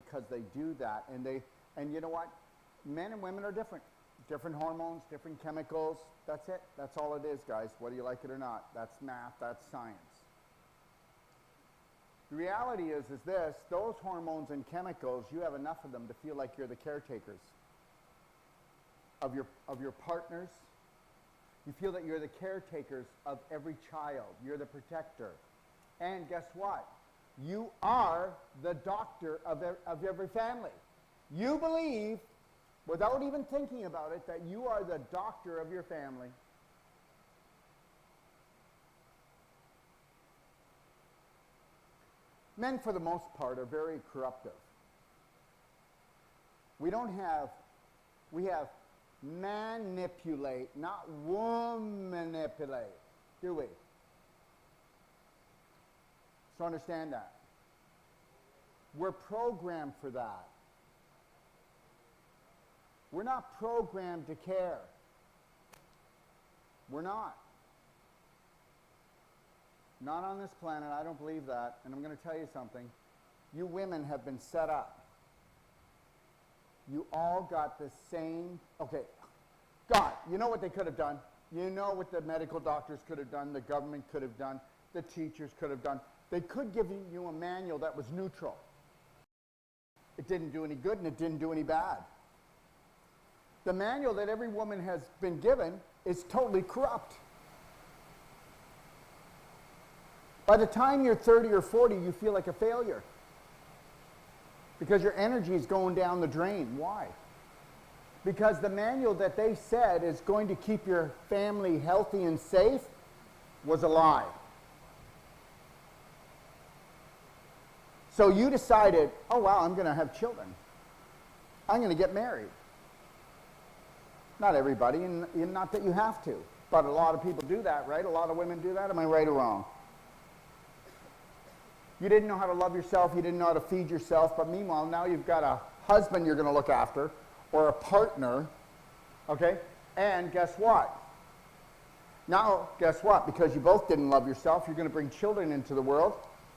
because they do that. And you know what? Men and women are different. Different hormones, different chemicals. That's it. That's all it is, guys, whether you like it or not. That's math. That's science. The reality is this, those hormones and chemicals, you have enough of them to feel like you're the caretakers of your partners. You feel that you're the caretakers of every child. You're the protector. And guess what? You are the doctor of every family. You believe, without even thinking about it, that you are the doctor of your family. Men, for the most part, are very corruptive. We have manipulate, not manipulate, do we? So understand that. We're programmed for that. We're not programmed to care. We're not. Not on this planet. I don't believe that. And I'm going to tell you something. You women have been set up. You all got the same. Okay. God, you know what they could have done? You know what the medical doctors could have done, the government could have done, the teachers could have done. They could give you a manual that was neutral. It didn't do any good and it didn't do any bad. The manual that every woman has been given is totally corrupt. By the time you're 30 or 40, you feel like a failure. Because your energy is going down the drain. Why? Because the manual that they said is going to keep your family healthy and safe was a lie. So you decided, oh wow, I'm going to have children. I'm going to get married. Not everybody, and not that you have to. But a lot of people do that, right? A lot of women do that. Am I right or wrong? You didn't know how to love yourself. You didn't know how to feed yourself. But meanwhile, now you've got a husband you're going to look after, or a partner, okay? And guess what? Now, guess what? Because you both didn't love yourself, you're going to bring children into the world,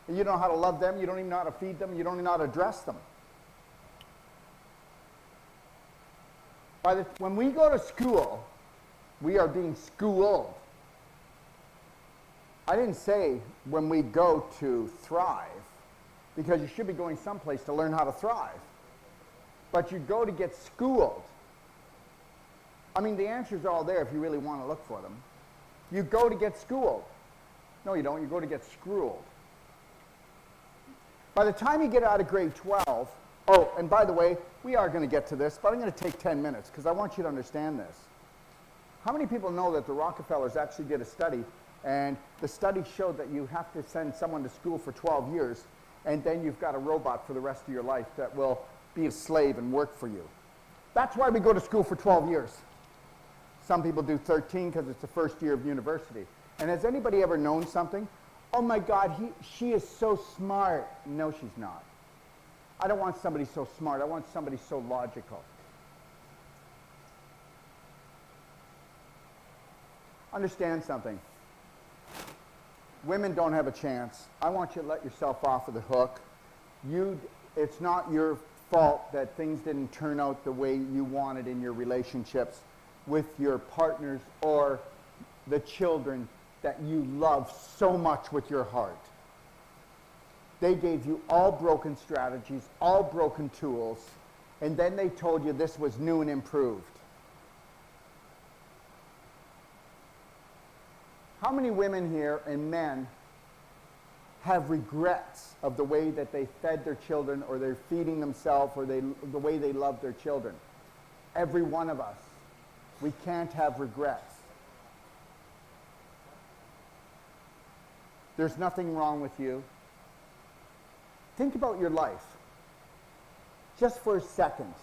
and you don't know how to love them, you don't even know how to feed them, you don't even know how to dress them. When we go to school, we are being schooled. I didn't say when we go to thrive, because you should be going someplace to learn how to thrive. But you go to get schooled. I mean, the answers are all there if you really want to look for them. You go to get schooled. No, you don't. You go to get screwed. By the time you get out of grade 12, oh, and by the way, we are going to get to this, but I'm going to take 10 minutes because I want you to understand this. How many people know that the Rockefellers actually did a study, and the study showed that you have to send someone to school for 12 years, and then you've got a robot for the rest of your life that will be a slave and work for you. That's why we go to school for 12 years. Some people do 13 because it's the first year of university. And has anybody ever known something? Oh my God, she is so smart. No, she's not. I don't want somebody so smart. I want somebody so logical. Understand something. Women don't have a chance. I want you to let yourself off of the hook. It's not your fault that things didn't turn out the way you wanted in your relationships with your partners or the children that you love so much with your heart. They gave you all broken strategies, all broken tools, and then they told you this was new and improved. How many women here and men have regrets of the way that they fed their children, or they're feeding themselves, or the way they love their children? Every one of us. We can't have regrets. There's nothing wrong with you. Think about your life. Just for a second.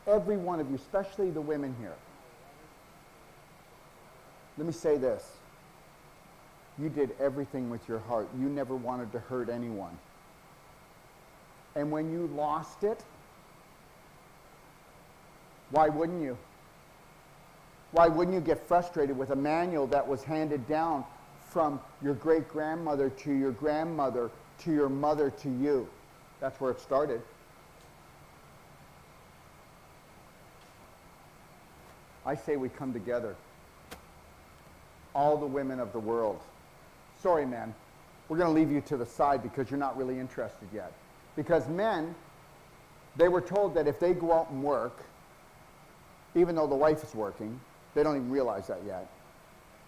Every one of you, especially the women here. Let me say this. You did everything with your heart. You never wanted to hurt anyone. And when you lost it, why wouldn't you? Why wouldn't you get frustrated with a manual that was handed down from your great-grandmother to your grandmother to your mother to you? That's where it started. I say we come together. All the women of the world. Sorry, men. We're going to leave you to the side because you're not really interested yet. Because men, they were told that if they go out and work, even though the wife is working, they don't even realize that yet.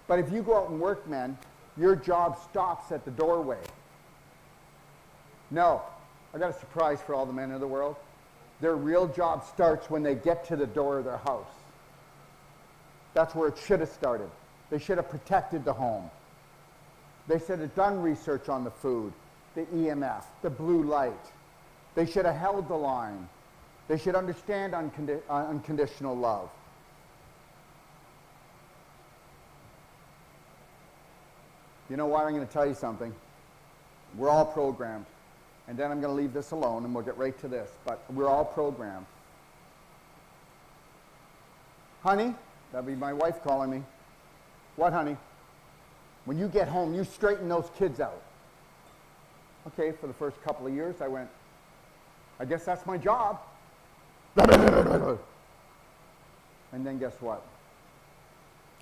But if you go out and work, men, your job stops at the doorway. No. I got a surprise for all the men of the world. Their real job starts when they get to the door of their house. That's where it should have started. They should have protected the home. They should have done research on the food, the EMF, the blue light. They should have held the line. They should understand unconditional love. You know what? I'm going to tell you something. We're all programmed. And then I'm going to leave this alone and we'll get right to this. But we're all programmed. Honey, that'd be my wife calling me. What, honey? When you get home, you straighten those kids out. Okay, for the first couple of years, I went, I guess that's my job. And then guess what?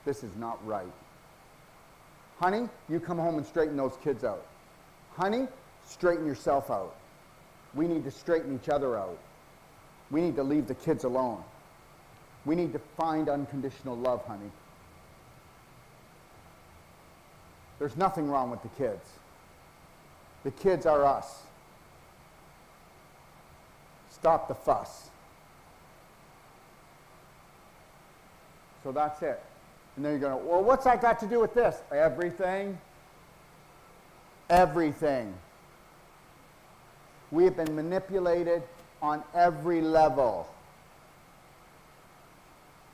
This is not right. Honey, you come home and straighten those kids out. Honey, straighten yourself out. We need to straighten each other out. We need to leave the kids alone. We need to find unconditional love, honey. There's nothing wrong with the kids. The kids are us. Stop the fuss. So that's it. And then you're going, well, what's that got to do with this? Everything. Everything. We have been manipulated on every level.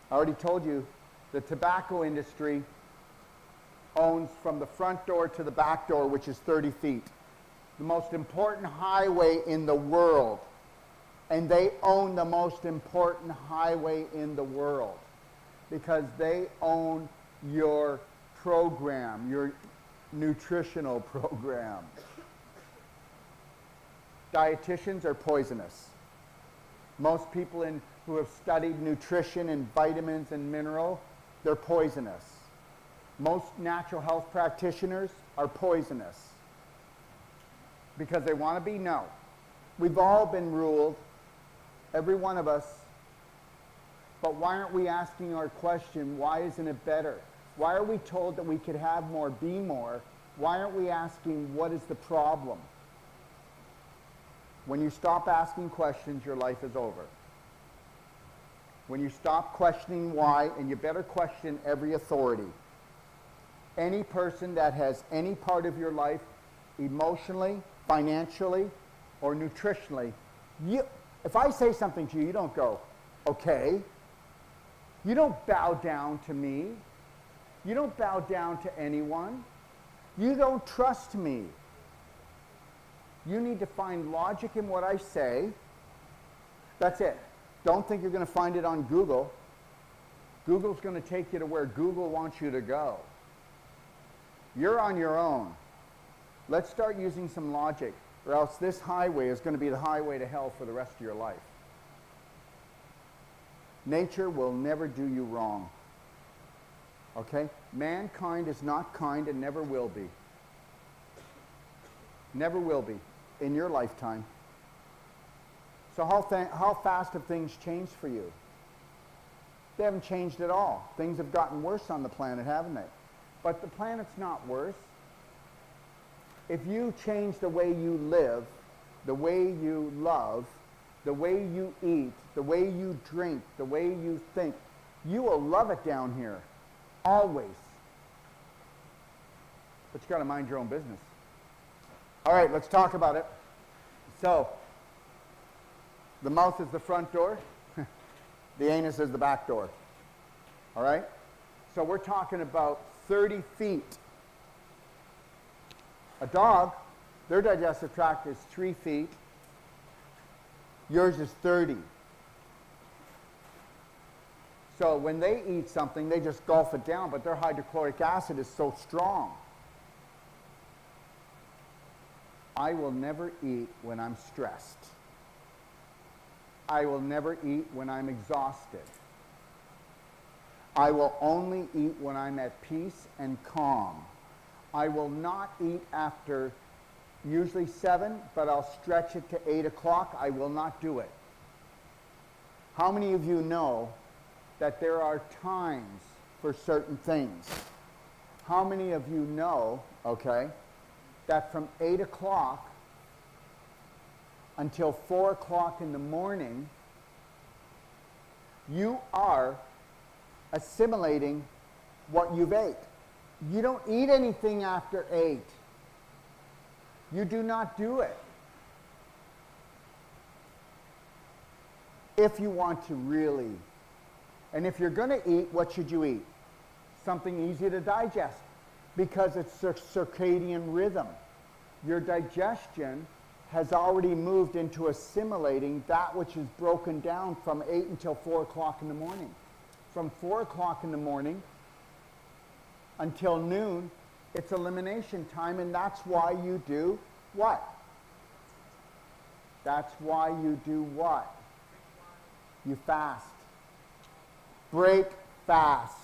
I already told you, the tobacco industry owns from the front door to the back door, which is 30 feet. The most important highway in the world. And they own the most important highway in the world. Because they own your program, your nutritional program. Dietitians are poisonous. Most people who have studied nutrition and vitamins and mineral, they're poisonous. Most natural health practitioners are poisonous. Because they want to be? No. We've all been ruled, every one of us. But why aren't we asking our question, why isn't it better? Why are we told that we could have more, be more? Why aren't we asking, what is the problem? When you stop asking questions, your life is over. When you stop questioning why, and you better question every authority. Any person that has any part of your life, emotionally, financially, or nutritionally, if I say something to you, you don't go, okay. You don't bow down to me. You don't bow down to anyone. You don't trust me. You need to find logic in what I say. That's it. Don't think you're going to find it on Google. Google's going to take you to where Google wants you to go. You're on your own. Let's start using some logic, or else this highway is going to be the highway to hell for the rest of your life. Nature will never do you wrong. Okay? Mankind is not kind and never will be. Never will be in your lifetime. So how fast have things changed for you? They haven't changed at all. Things have gotten worse on the planet, haven't they? But the planet's not worse. If you change the way you live, the way you love, the way you eat, the way you drink, the way you think, you will love it down here. Always. But you got to mind your own business. All right, let's talk about it. So, the mouth is the front door. The anus is the back door. All right? So we're talking about 30 feet. A dog, their digestive tract is 3 feet. Yours is 30. So when they eat something, they just gulp it down, but their hydrochloric acid is so strong. I will never eat when I'm stressed. I will never eat when I'm exhausted. I will only eat when I'm at peace and calm. I will not eat after usually 7, but I'll stretch it to 8 o'clock. I will not do it. How many of you know that there are times for certain things? How many of you know, okay, that from 8 o'clock until 4 o'clock in the morning, you are assimilating what you've ate? You don't eat anything after 8. You do not do it. If you want to really, and if you're going to eat, what should you eat? Something easy to digest, because it's a circadian rhythm. Your digestion has already moved into assimilating that which is broken down from 8 until 4 o'clock in the morning. From 4 o'clock in the morning until noon, it's elimination time, and that's why you do what? That's why you do what? You fast. Break fast.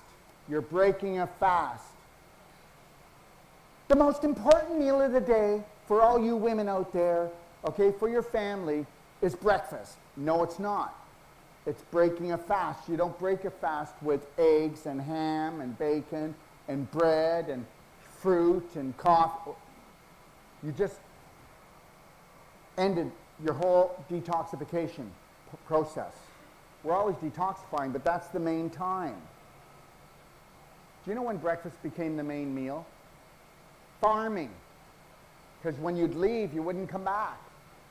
You're breaking a fast. The most important meal of the day for all you women out there, okay, for your family, is breakfast. No, it's not. It's breaking a fast. You don't break a fast with eggs and ham and bacon and bread and fruit and coffee. You just ended your whole detoxification process. We're always detoxifying, but that's the main time. Do you know when breakfast became the main meal? Farming. Because when you'd leave, you wouldn't come back.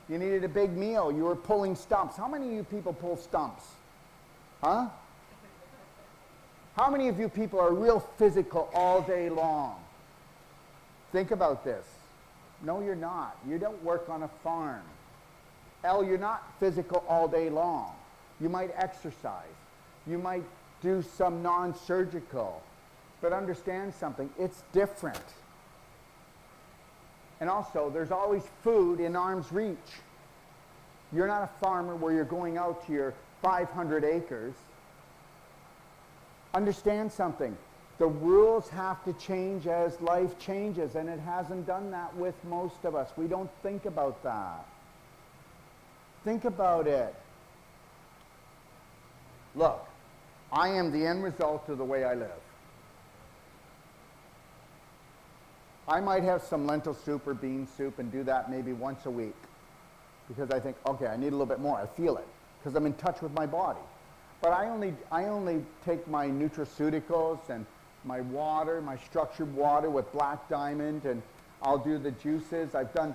You needed a big meal. You were pulling stumps. How many of you people pull stumps? Huh? How many of you people are real physical all day long? Think about this. No, you're not. You don't work on a farm. L, you're not physical all day long. You might exercise. You might do some non-surgical. But understand something. It's different. And also, there's always food in arm's reach. You're not a farmer where you're going out to your 500 acres. Understand something. The rules have to change as life changes, and it hasn't done that with most of us. We don't think about that. Think about it. Look, I am the end result of the way I live. I might have some lentil soup or bean soup and do that maybe once a week, because I think, okay, I need a little bit more. I feel it because I'm in touch with my body. But I only take my nutraceuticals and my water, my structured water with Black Diamond, and I'll do the juices. I've done,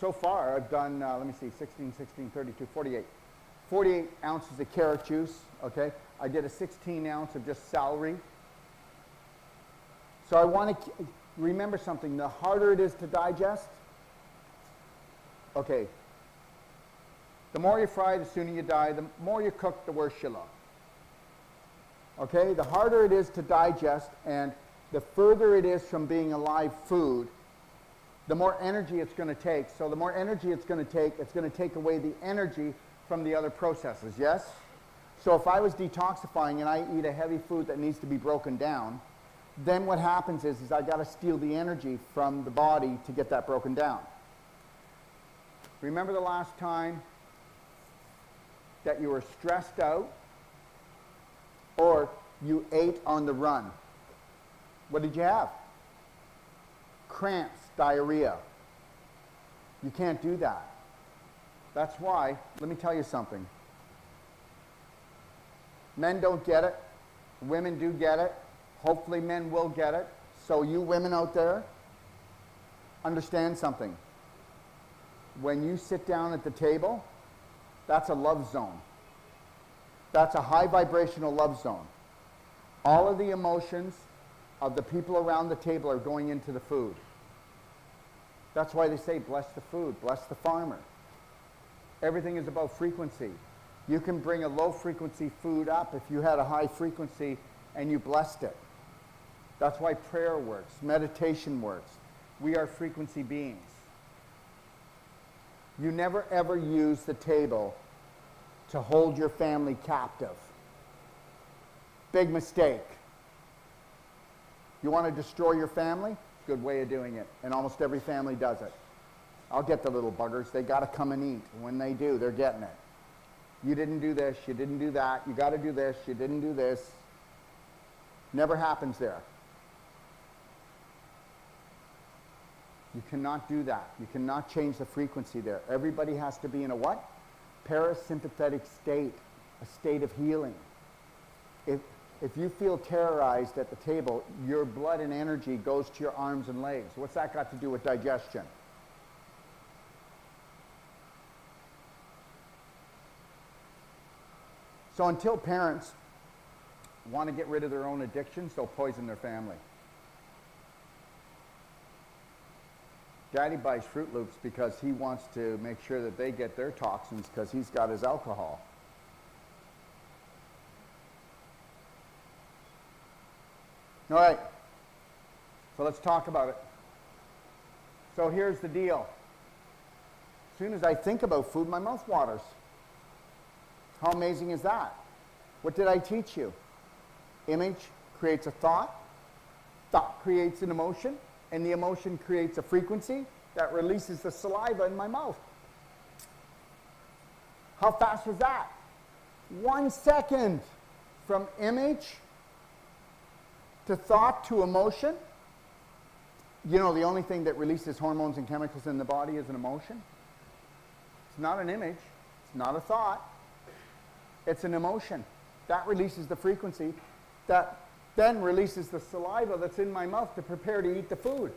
so far, I've done, let me see, 16, 32, 48. 48 ounces of carrot juice, okay? I did a 16 ounce of just celery. So I want to remember something. The harder it is to digest, okay, the more you fry, the sooner you die. The more you cook, the worse you look. Okay, the harder it is to digest, and the further it is from being a live food, the more energy it's going to take. So the more energy it's going to take away the energy from the other processes, yes? So if I was detoxifying and I eat a heavy food that needs to be broken down, then what happens is I got to steal the energy from the body to get that broken down. Remember the last time that you were stressed out or you ate on the run? What did you have? Cramps, diarrhea. You can't do that. That's why, let me tell you something. Men don't get it. Women do get it. Hopefully men will get it. So you women out there, understand something. When you sit down at the table, that's a love zone. That's a high vibrational love zone. All of the emotions of the people around the table are going into the food. That's why they say, bless the food, bless the farmer. Everything is about frequency. You can bring a low frequency food up if you had a high frequency and you blessed it. That's why prayer works, meditation works. We are frequency beings. You never ever use the table to hold your family captive. Big mistake. You want to destroy your family? Good way of doing it. And almost every family does it. I'll get the little buggers. They got to come and eat. And when they do, they're getting it. You didn't do this. You didn't do that. You got to do this. You didn't do this. Never happens there. You cannot do that. You cannot change the frequency there. Everybody has to be in a what? Parasympathetic state, a state of healing. If you feel terrorized at the table, your blood and energy goes to your arms and legs. What's that got to do with digestion? So until parents want to get rid of their own addictions, they'll poison their family. Daddy buys Fruit Loops because he wants to make sure that they get their toxins because he's got his alcohol. All right, so let's talk about it. So here's the deal. As soon as I think about food, my mouth waters. How amazing is that? What did I teach you? Image creates a thought creates an emotion, and the emotion creates a frequency that releases the saliva in my mouth. How fast was that? 1 second from image to thought to emotion. You know, the only thing that releases hormones and chemicals in the body is an emotion. It's not an image. It's not a thought. It's an emotion. That releases the frequency that then releases the saliva that's in my mouth to prepare to eat the food.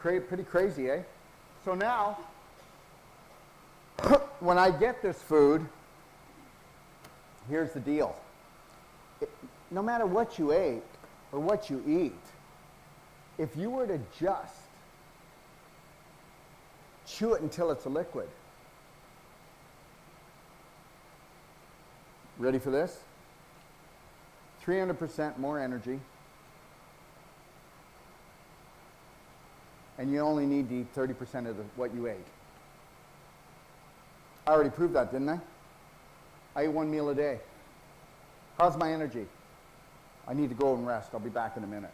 Pretty crazy, eh? So now, when I get this food, here's the deal. No matter what you ate or what you eat, if you were to just chew it until it's a liquid. Ready for this? 300% more energy. And you only need to eat 30% of what you ate. I already proved that, didn't I? I eat 1 meal a day. How's my energy? I need to go and rest. I'll be back in a minute.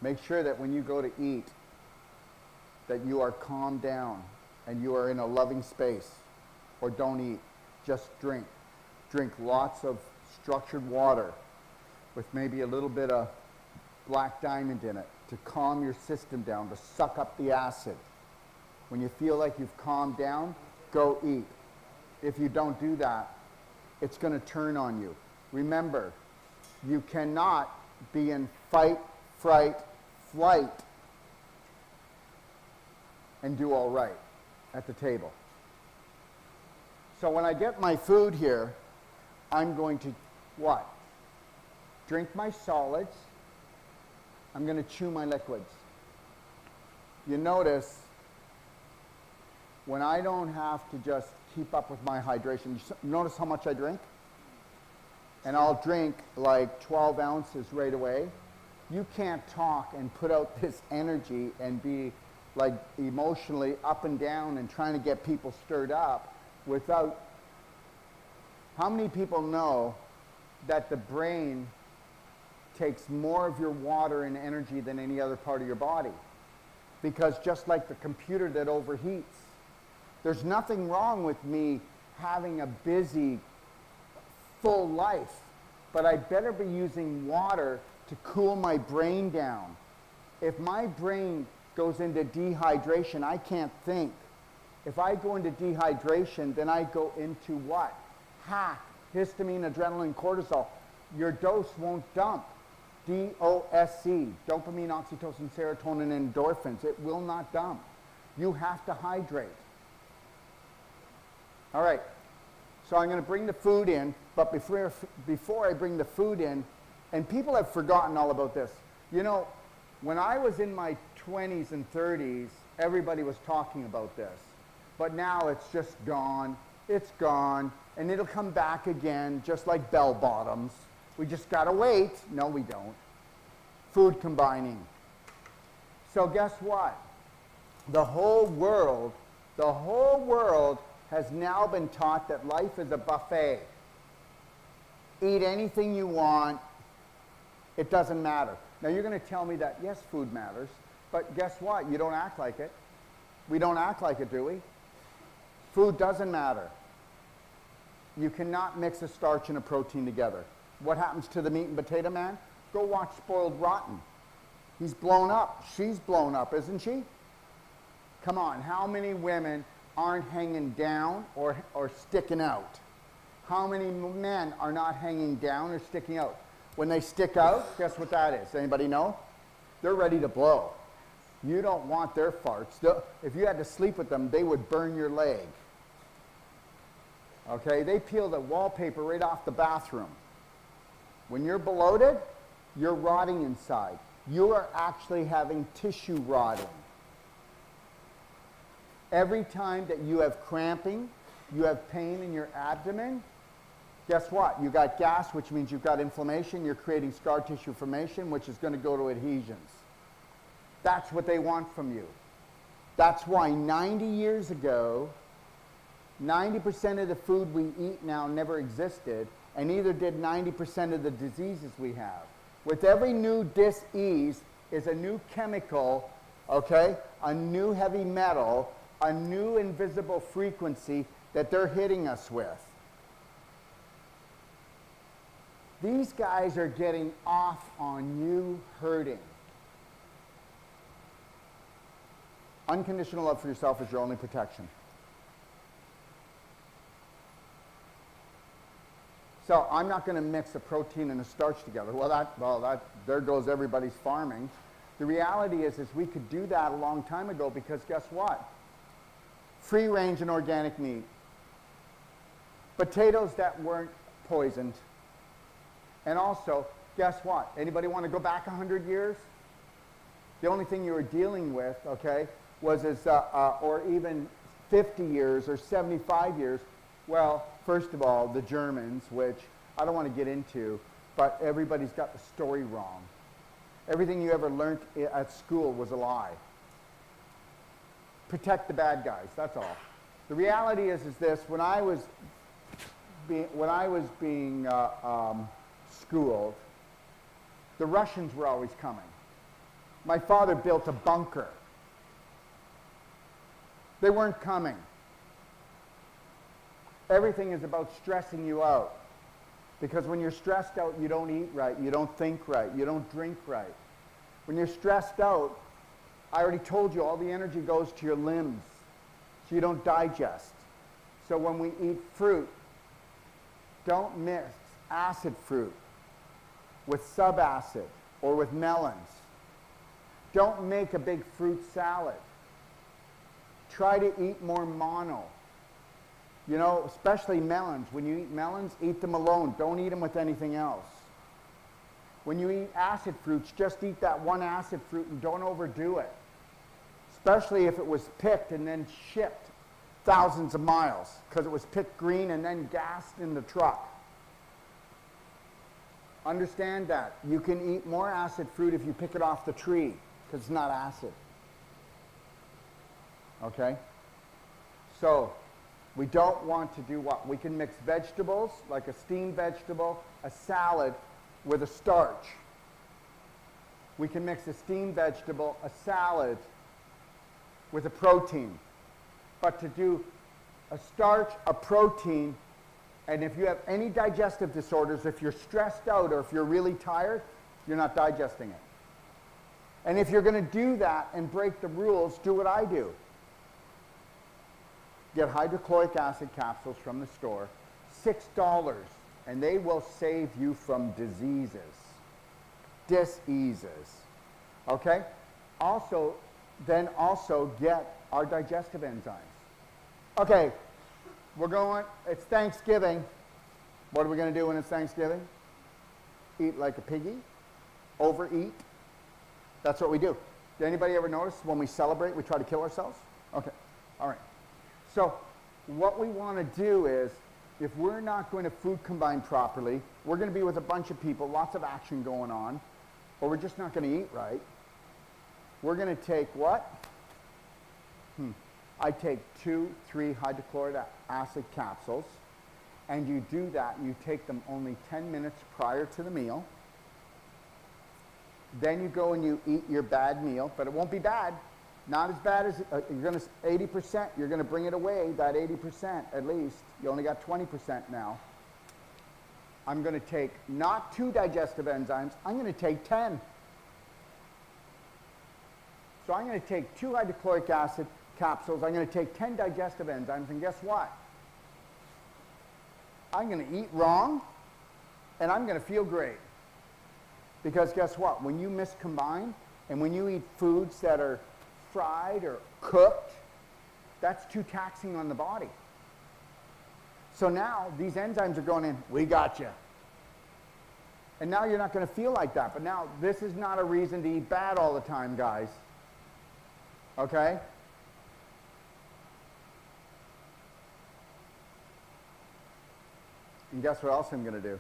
Make sure that when you go to eat, that you are calmed down and you are in a loving space. Or don't eat. Just drink. Drink lots of structured water with maybe a little bit of black diamond in it to calm your system down, to suck up the acid. When you feel like you've calmed down, go eat. If you don't do that, it's going to turn on you. Remember, you cannot be in fight, fright, flight and do all right at the table. So when I get my food here, I'm going to what? Drink my solids. I'm going to chew my liquids. You notice when I don't have to just keep up with my hydration, you notice how much I drink? And I'll drink like 12 ounces right away. You can't talk and put out this energy and be like emotionally up and down and trying to get people stirred up without. How many people know that the brain takes more of your water and energy than any other part of your body? Because just like the computer that overheats, there's nothing wrong with me having a busy, full life, but I better be using water to cool my brain down. If my brain goes into dehydration, I can't think. If I go into dehydration, then I go into what? HAC, histamine, adrenaline, cortisol. Your dose won't dump. DOSC, dopamine, oxytocin, serotonin, and endorphins. It will not dump. You have to hydrate. All right, so I'm going to bring the food in, but before I bring the food in, and people have forgotten all about this. You know, when I was in my 20s and 30s, everybody was talking about this. But now it's just gone. It's gone. And it'll come back again, just like bell bottoms. We just got to wait. No, we don't. Food combining. So guess what? The whole world has now been taught that life is a buffet. Eat anything you want. It doesn't matter. Now you're going to tell me that, yes, food matters, but guess what? You don't act like it. We don't act like it, do we? Food doesn't matter. You cannot mix a starch and a protein together. What happens to the meat and potato man? Go watch Spoiled Rotten. He's blown up. She's blown up, isn't she? Come on, how many women aren't hanging down or sticking out? How many men are not hanging down or sticking out? When they stick out, guess what that is? Anybody know? They're ready to blow. You don't want their farts. If you had to sleep with them, they would burn your leg. Okay, they peel the wallpaper right off the bathroom. When you're bloated, you're rotting inside. You are actually having tissue rotting. Every time that you have cramping, you have pain in your abdomen, guess what? You got gas, which means you've got inflammation. You're creating scar tissue formation, which is going to go to adhesions. That's what they want from you. That's why 90 years ago, 90% of the food we eat now never existed, and neither did 90% of the diseases we have. With every new dis-ease is a new chemical, okay, a new heavy metal, a new invisible frequency that they're hitting us with. These guys are getting off on you hurting. Unconditional love for yourself is your only protection. So I'm not going to mix a protein and a starch together. There goes everybody's farming. The reality is we could do that a long time ago because guess what? Free range and organic meat. Potatoes that weren't poisoned. And also, guess what? Anybody want to go back 100 years? The only thing you were dealing with, okay, or even 50 years or 75 years. Well, first of all, the Germans, which I don't want to get into, but everybody's got the story wrong. Everything you ever learned at school was a lie. Protect the bad guys, that's all. The reality is this, when I was being schooled, the Russians were always coming. My father built a bunker. They weren't coming. Everything is about stressing you out. Because when you're stressed out, you don't eat right, you don't think right, you don't drink right. When you're stressed out, I already told you, all the energy goes to your limbs, so you don't digest. So when we eat fruit, don't mix acid fruit with subacid or with melons. Don't make a big fruit salad. Try to eat more mono. You know, especially melons. When you eat melons, eat them alone. Don't eat them with anything else. When you eat acid fruits, just eat that one acid fruit and don't overdo it. Especially if it was picked and then shipped thousands of miles because it was picked green and then gassed in the truck. Understand that. You can eat more acid fruit if you pick it off the tree because it's not acid. Okay? So, we don't want to do what? We can mix vegetables, like a steamed vegetable, a salad, with a starch. We can mix a steamed vegetable, a salad, with a protein. But to do a starch, a protein, and if you have any digestive disorders, if you're stressed out or if you're really tired, you're not digesting it. And if you're going to do that and break the rules, do what I do. Get hydrochloric acid capsules from the store, $6, and they will save you from diseases, diseases. Okay? Also get our digestive enzymes. Okay, it's Thanksgiving. What are we going to do when it's Thanksgiving? Eat like a piggy? Overeat? That's what we do. Did anybody ever notice when we celebrate, we try to kill ourselves? Okay, all right. So what we want to do is, if we're not going to food combine properly, we're going to be with a bunch of people, lots of action going on, or we're just not going to eat right. We're going to take what? I take 2-3 hydrochloric acid capsules, and you do that, and you take them only 10 minutes prior to the meal. Then you go and you eat your bad meal, but it won't be bad. Not as bad as, you're going to, 80%, you're going to bring it away, that 80% at least. You only got 20% now. I'm going to take not 2 digestive enzymes, I'm going to take 10. So I'm going to take 2 hydrochloric acid capsules, I'm going to take 10 digestive enzymes, and guess what? I'm going to eat wrong, and I'm going to feel great. Because guess what? When you miscombine, and when you eat foods that are fried or cooked, that's too taxing on the body. So now these enzymes are going in, we got you. And now you're not going to feel like that. But now this is not a reason to eat bad all the time, guys. Okay? And guess what else I'm going to do?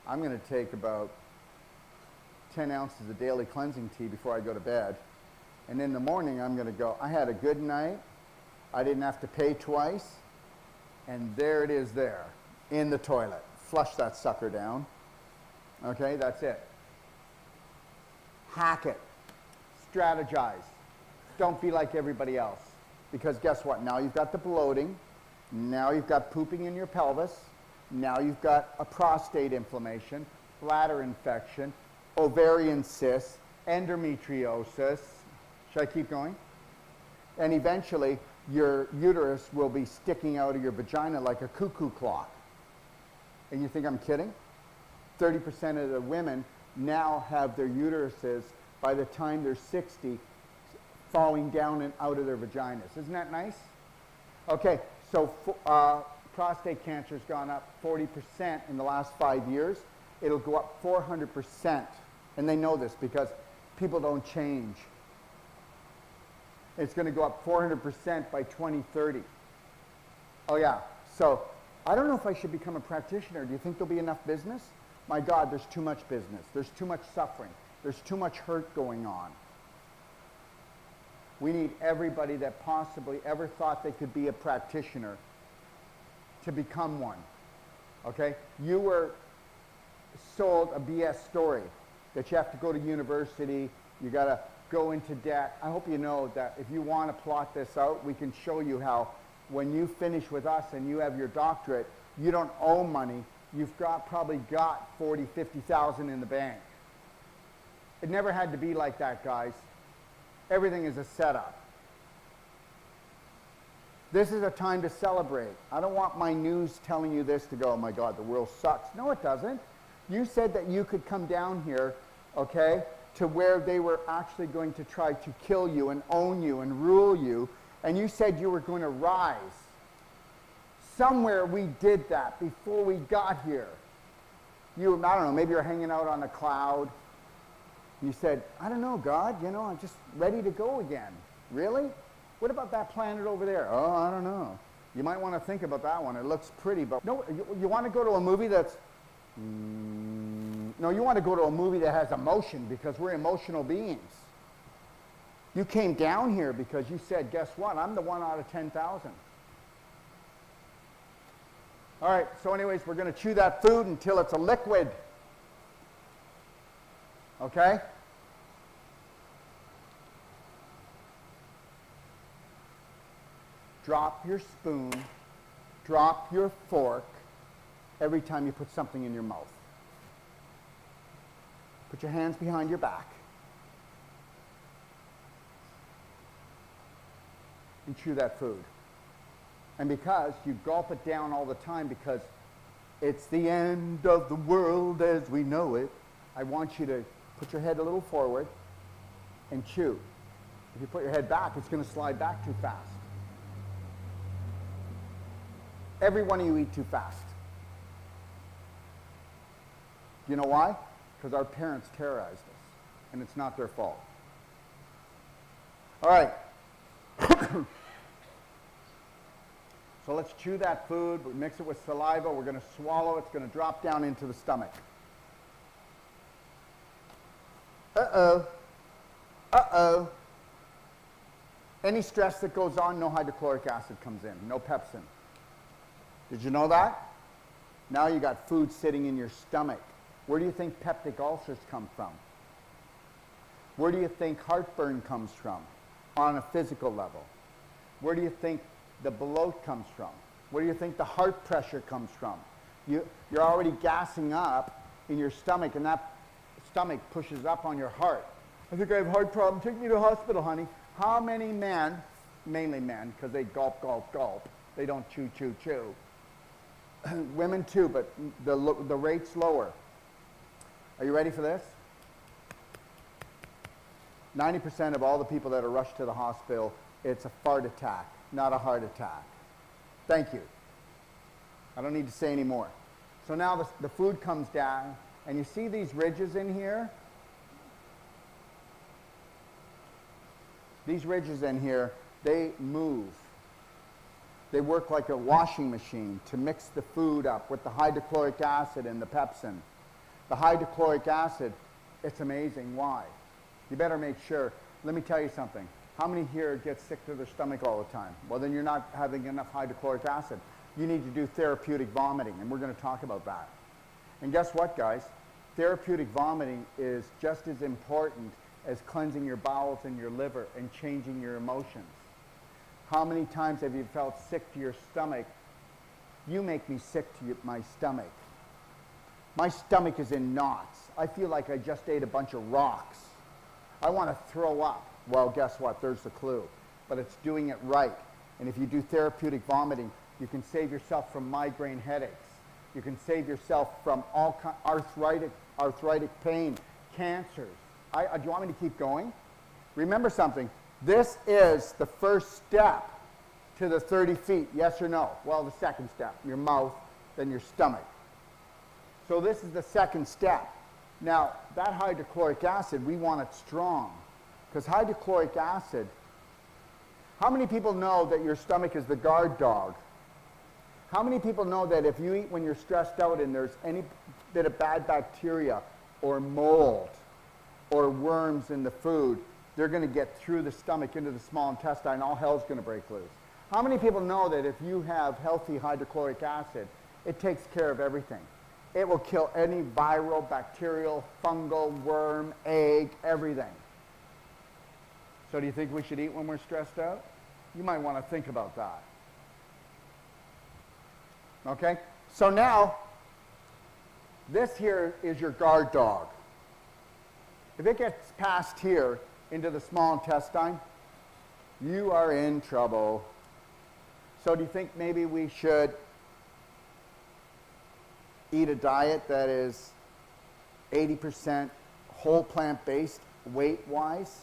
I'm going to take about 10 ounces of daily cleansing tea before I go to bed. And in the morning, I'm going to go, I had a good night. I didn't have to pay twice. And there it is there, in the toilet. Flush that sucker down. Okay, that's it. Hack it. Strategize. Don't be like everybody else. Because guess what? Now you've got the bloating. Now you've got pooping in your pelvis. Now you've got a prostate inflammation, bladder infection, ovarian cysts, endometriosis. Should I keep going? And eventually, your uterus will be sticking out of your vagina like a cuckoo clock. And you think I'm kidding? 30% of the women now have their uteruses, by the time they're 60, falling down and out of their vaginas. Isn't that nice? Okay, so prostate cancer has gone up 40% in the last 5 years. It'll go up 400%. And they know this because people don't change. It's going to go up 400% by 2030. Oh yeah, so I don't know if I should become a practitioner. Do you think there'll be enough business? My God, there's too much business. There's too much suffering. There's too much hurt going on. We need everybody that possibly ever thought they could be a practitioner to become one. Okay? You were sold a BS story that you have to go to university, you got to go into debt. I hope you know that if you want to plot this out, we can show you how when you finish with us and you have your doctorate, you don't owe money. You've probably got 40, 50,000 in the bank. It never had to be like that, guys. Everything is a setup. This is a time to celebrate. I don't want my news telling you this to go, oh my God, the world sucks. No, it doesn't. You said that you could come down here, okay, to where they were actually going to try to kill you and own you and rule you, and you said you were going to rise. Somewhere we did that before we got here. You, I don't know, maybe you're hanging out on a cloud. You said, I don't know, God, you know, I'm just ready to go again. Really? What about that planet over there? Oh, I don't know. You might want to think about that one. It looks pretty, but no, you want to go to a movie that's, no, you want to go to a movie that has emotion because we're emotional beings. You came down here because you said, guess what? I'm the 1 out of 10,000. All right, so anyways, we're going to chew that food until it's a liquid. Okay? Drop your spoon, drop your fork every time you put something in your mouth. Put your hands behind your back and chew that food. And because you gulp it down all the time because it's the end of the world as we know it, I want you to put your head a little forward and chew. If you put your head back, it's going to slide back too fast. Every one of you eat too fast. You know why? Because our parents terrorized us, and it's not their fault. All right. So let's chew that food, we mix it with saliva, we're going to swallow, it's going to drop down into the stomach. Uh-oh. Uh-oh. Any stress that goes on, no hydrochloric acid comes in, no pepsin. Did you know that? Now you got food sitting in your stomach. Where do you think peptic ulcers come from? Where do you think heartburn comes from on a physical level? Where do you think the bloat comes from? Where do you think the heart pressure comes from? You're already gassing up in your stomach, and that stomach pushes up on your heart. I think I have a heart problem. Take me to the hospital, honey. How many men, mainly men, because they gulp, gulp, gulp. They don't chew, chew, chew. Women too, but the rate's lower. Are you ready for this? 90% of all the people that are rushed to the hospital, it's a fart attack, not a heart attack. Thank you. I don't need to say any more. So now the food comes down, and you see these ridges in here? These ridges in here, they move. They work like a washing machine to mix the food up with the hydrochloric acid and the pepsin. The hydrochloric acid, it's amazing. Why? You better make sure. Let me tell you something. How many here get sick to their stomach all the time? Well, then you're not having enough hydrochloric acid. You need to do therapeutic vomiting, and we're going to talk about that. And guess what, guys? Therapeutic vomiting is just as important as cleansing your bowels and your liver and changing your emotions. How many times have you felt sick to your stomach? You make me sick to my stomach. My stomach is in knots. I feel like I just ate a bunch of rocks. I want to throw up. Well, guess what? There's the clue. But it's doing it right. And if you do therapeutic vomiting, you can save yourself from migraine headaches. You can save yourself from all arthritic pain, cancers. Do you want me to keep going? Remember something. This is the first step to the 30 feet, yes or no? Well, the second step, your mouth, then your stomach. So this is the second step. Now, that hydrochloric acid, we want it strong. Because hydrochloric acid, how many people know that your stomach is the guard dog? How many people know that if you eat when you're stressed out and there's any bit of bad bacteria or mold or worms in the food, they're going to get through the stomach into the small intestine, all hell's going to break loose? How many people know that if you have healthy hydrochloric acid, it takes care of everything? It will kill any viral, bacterial, fungal, worm, egg, everything. So do you think we should eat when we're stressed out? You might want to think about that. Okay? So now, this here is your guard dog. If it gets past here into the small intestine, you are in trouble. So do you think maybe we should eat a diet that is 80% whole plant-based weight-wise?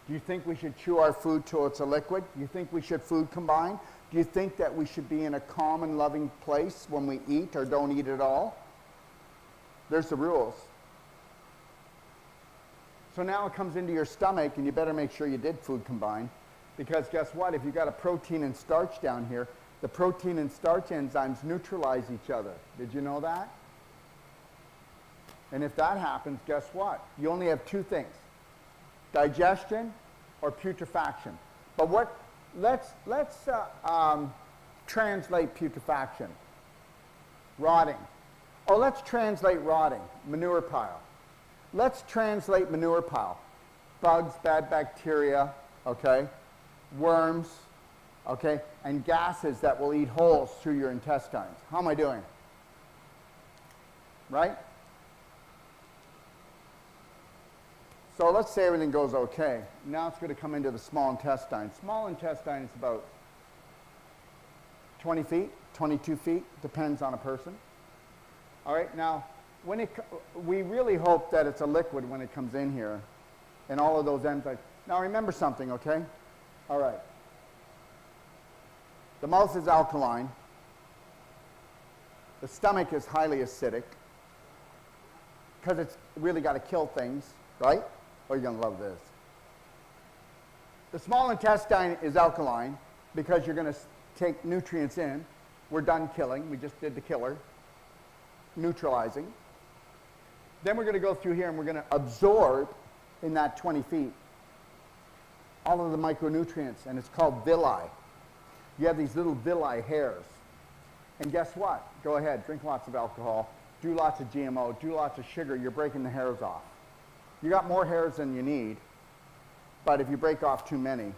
Do you think we should chew our food till it's a liquid? Do you think we should food combine? Do you think that we should be in a calm and loving place when we eat or don't eat at all? There's the rules. So now it comes into your stomach, and you better make sure you did food combine, because guess what? If you got a protein and starch down here, the protein and starch enzymes neutralize each other. Did you know that? And if that happens, guess what? You only have two things: digestion or putrefaction. But let's translate putrefaction. Rotting. Oh, let's translate rotting. Manure pile. Let's translate manure pile. Bugs, bad bacteria, okay? Worms, okay? And gases that will eat holes through your intestines. How am I doing? Right? So let's say everything goes okay. Now it's going to come into the small intestine. Small intestine is about 20 feet, 22 feet, depends on a person. All right, now, we really hope that it's a liquid when it comes in here, and all of those enzymes. Now remember something, okay? All right. The mouth is alkaline. The stomach is highly acidic, because it's really got to kill things, right? Oh, you're going to love this. The small intestine is alkaline, because you're going to take nutrients in. We're done killing. We just did the killer. Neutralizing. Then we're going to go through here and we're going to absorb in that 20 feet. all of the micronutrients, and it's called villi. You have these little villi hairs. And guess what? Go ahead, drink lots of alcohol, do lots of GMO, do lots of sugar, you're breaking the hairs off. You got more hairs than you need, but if you break off too many,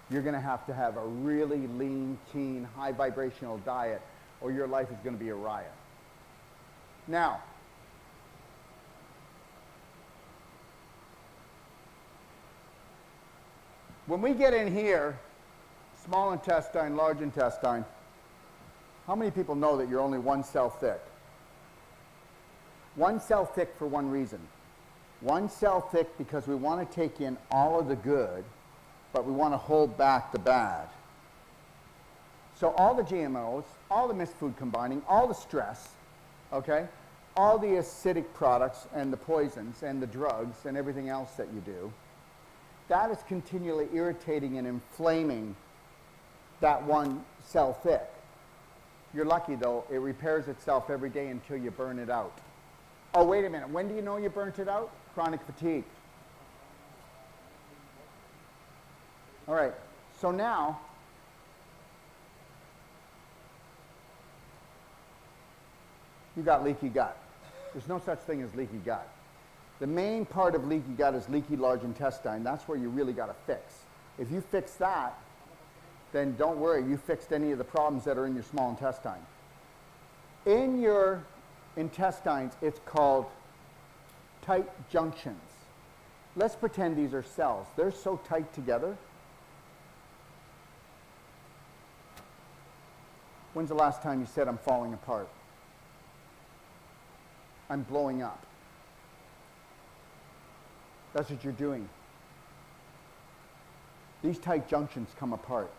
you're going to have a really lean, keen, high vibrational diet, or your life is going to be a riot. Now, when we get in here, small intestine, large intestine, how many people know that you're only one cell thick? One cell thick for one reason. One cell thick because we want to take in all of the good, but we want to hold back the bad. So all the GMOs, all the mixed food combining, all the stress, okay, all the acidic products and the poisons and the drugs and everything else that you do, that is continually irritating and inflaming that one cell thick. You're lucky though, it repairs itself every day until you burn it out. Oh, wait a minute, when do you know you burnt it out? Chronic fatigue. All right, so now, you got leaky gut. There's no such thing as leaky gut. The main part of leaky gut is leaky large intestine. That's where you really got to fix. If you fix that, then don't worry, you fixed any of the problems that are in your small intestine. In your intestines, it's called tight junctions. Let's pretend these are cells. They're so tight together. When's the last time you said, I'm falling apart? I'm blowing up. That's what you're doing. These tight junctions come apart.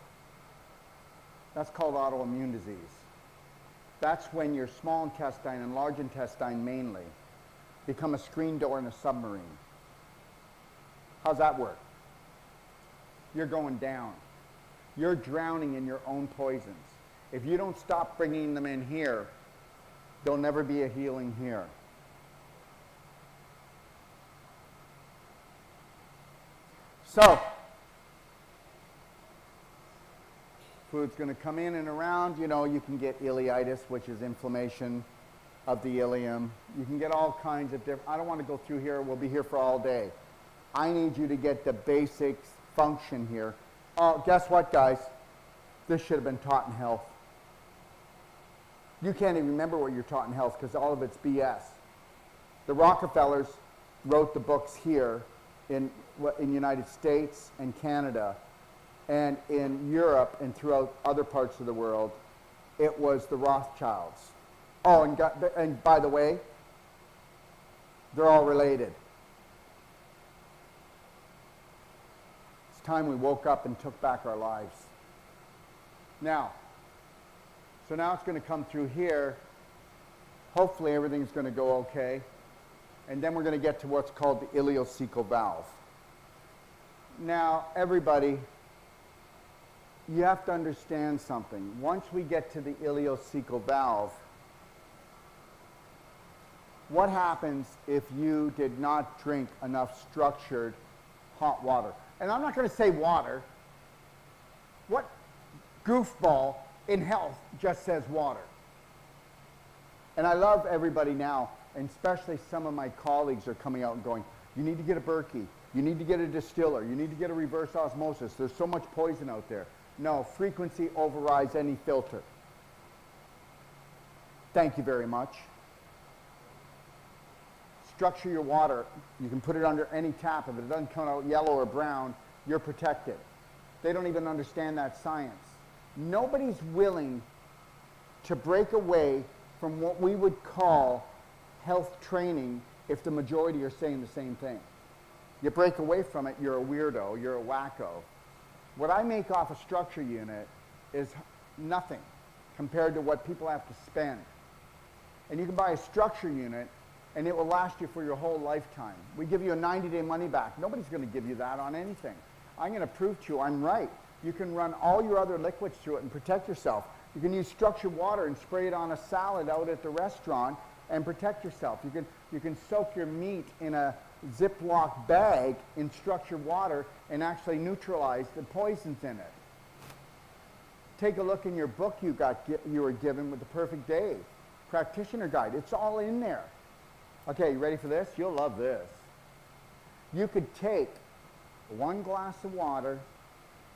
That's called autoimmune disease. That's when your small intestine and large intestine mainly become a screen door in a submarine. How's that work? You're going down. You're drowning in your own poisons. If you don't stop bringing them in here, there'll never be a healing here. So, food's going to come in and around. You know, you can get ileitis, which is inflammation of the ileum. You can get all kinds of different, I don't want to go through here. We'll be here for all day. I need you to get the basics function here. Oh, guess what, guys? This should have been taught in health. You can't even remember what you're taught in health because all of it's BS. The Rockefellers wrote the books here in United States and Canada, and in Europe and throughout other parts of the world, it was the Rothschilds. Oh, and by the way, they're all related. It's time we woke up and took back our lives. Now, so now it's going to come through here. Hopefully everything's going to go okay. And then we're going to get to what's called the ileocecal valve. Now, everybody, you have to understand something. Once we get to the ileocecal valve, what happens if you did not drink enough structured hot water? And I'm not going to say water. What goofball in health just says water? And I love everybody now, and especially some of my colleagues are coming out and going, you need to get a Berkey, you need to get a distiller, you need to get a reverse osmosis. There's so much poison out there. No, frequency overrides any filter. Thank you very much. Structure your water. You can put it under any tap. If it doesn't come out yellow or brown, you're protected. They don't even understand that science. Nobody's willing to break away from what we would call health training if the majority are saying the same thing. You break away from it, you're a weirdo, you're a wacko. What I make off a structure unit is nothing compared to what people have to spend. And you can buy a structure unit and it will last you for your whole lifetime. We give you a 90-day money back. Nobody's going to give you that on anything. I'm going to prove to you I'm right. You can run all your other liquids through it and protect yourself. You can use structured water and spray it on a salad out at the restaurant and protect yourself. You can soak your meat in a Ziploc bag in structured water and actually neutralize the poisons in it. Take a look in your book you were given with the Perfect Day Practitioner Guide. It's all in there. Okay, you ready for this? You'll love this. You could take 1 glass of water,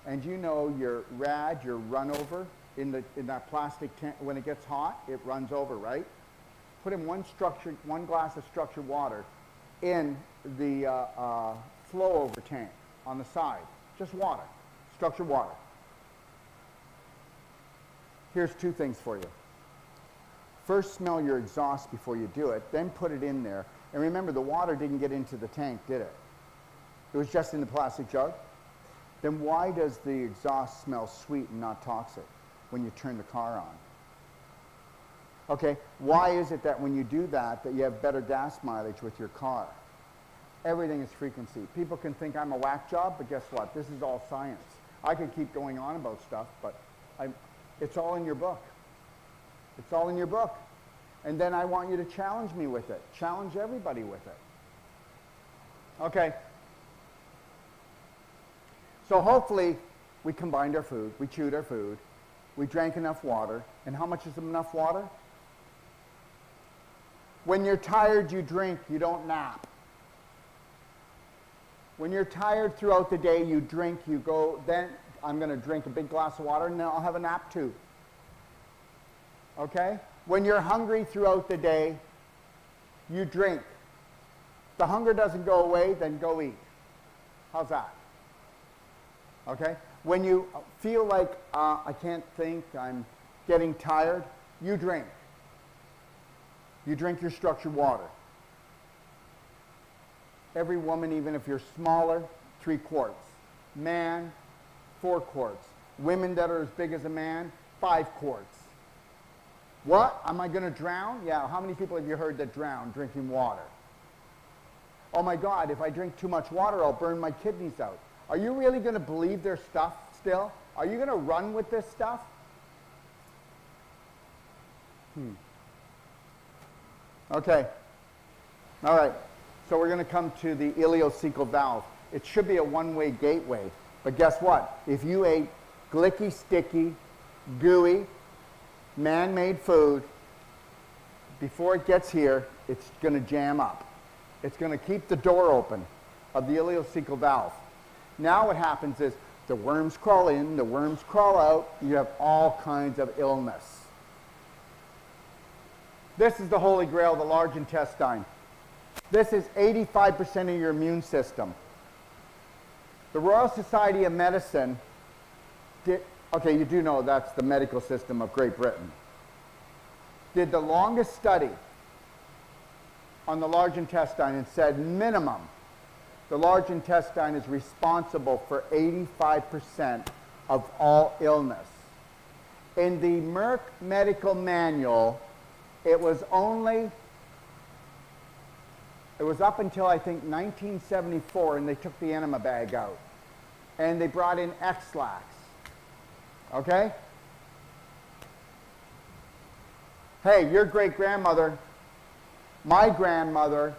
and you know your rad, your run over in that plastic tank, when it gets hot, it runs over, right? Put in 1 glass of structured water in the flow over tank on the side. Just water, structured water. Here's 2 things for you. First, smell your exhaust before you do it, then put it in there. And remember, the water didn't get into the tank, did it? It was just in the plastic jug. Then why does the exhaust smell sweet and not toxic when you turn the car on? Okay, why is it that when you do that you have better gas mileage with your car? Everything is frequency. People can think I'm a whack job, but guess what? This is all science. I could keep going on about stuff, but it's all in your book. It's all in your book. And then I want you to challenge me with it. Challenge everybody with it. Okay. So hopefully we combined our food, we chewed our food, we drank enough water. And how much is enough water? When you're tired, you drink, you don't nap. When you're tired throughout the day, you drink, you go, then I'm going to drink a big glass of water and then I'll have a nap too. Okay? When you're hungry throughout the day, you drink. If the hunger doesn't go away, then go eat. How's that? Okay? When you feel like I can't think, I'm getting tired, you drink. You drink your structured water. Every woman, even if you're smaller, 3 quarts. Man, 4 quarts. Women that are as big as a man, 5 quarts. What? Am I going to drown? Yeah, how many people have you heard that drown drinking water? Oh my God, if I drink too much water, I'll burn my kidneys out. Are you really going to believe their stuff still? Are you going to run with this stuff? Okay. All right. So we're going to come to the ileocecal valve. It should be a one-way gateway. But guess what? If you ate glicky, sticky, gooey, man-made food, before it gets here, it's going to jam up. It's going to keep the door open of the ileocecal valve. Now what happens is the worms crawl in, the worms crawl out, you have all kinds of illness. This is the holy grail, the large intestine. This is 85% of your immune system. The Royal Society of Medicine okay, you do know that's the medical system of Great Britain, did the longest study on the large intestine and said minimum, the large intestine is responsible for 85% of all illness. In the Merck Medical Manual, it was up until I think 1974, and they took the enema bag out. And they brought in X-Lax. Okay? Hey, your great-grandmother, my grandmother,